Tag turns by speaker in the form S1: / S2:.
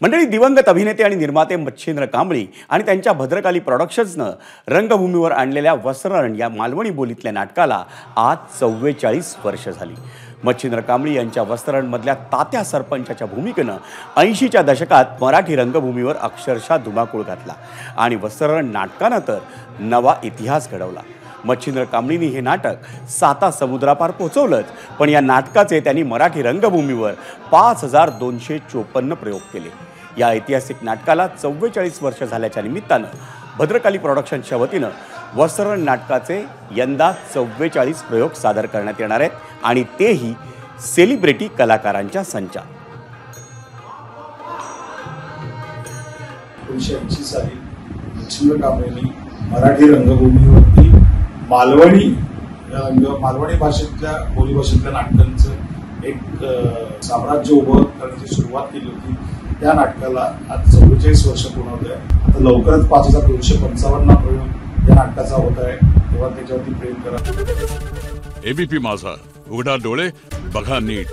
S1: मंडळी, दिवंगत अभिनेते आणि निर्माते मच्छिंद्र कांबळी आणि त्यांच्या भद्रकाली प्रोडक्शन्सनं रंगभूमीवर आणलेल्या वस्त्रहरण या मालवणी बोलीतल्या नाटकाला आज 44 वर्ष झाली। मच्छिंद्र कांबळी यांच्या वस्त्रहरणमधल्या तात्या सरपंचाच्या भूमिकेनं 80च्या दशकात मराठी रंगभूमीवर अक्षरशः धुमाकूळ घातला आणि वस्त्रहरण नाटकानं तर नवा इतिहास घडवला। मच्छिंद्र कांबळींनी हे नाटक 7 समुद्रापार पोहोचवलंच, पण या नाटकाचे त्यांनी मराठी रंगभूमीवर 5254 प्रयोग केले। या ऐतिहासिक नाटकाला 44 वर्ष झाल्याच्या निमित्तानं भद्रकाली प्रोडक्शन्सच्या वतीनं वस्त्रहरण नाटकाचे यंदा 44 प्रयोग सादर करण्यात येणार आहेत आणि तेही सेलिब्रिटी कलाकारांच्या संचात।
S2: 1980 साली मच्छिंद्र कांबळींनी मराठी रंगभूमीवरती मालवणी भाषेतल्या बोलीभाषेतल्या नाटकांचं एक साम्राज्य उभं करण्याची सुरुवात केली होती। त्या नाटकाला आज 44 वर्ष पूर्ण होत आहे। आता लवकरच 5255 प्रयोग या नाटकाचा होत आहे, तेव्हा त्याच्यावरती प्रेम करा।
S3: एबीपी माझा, उघडा डोळे बघा नीट।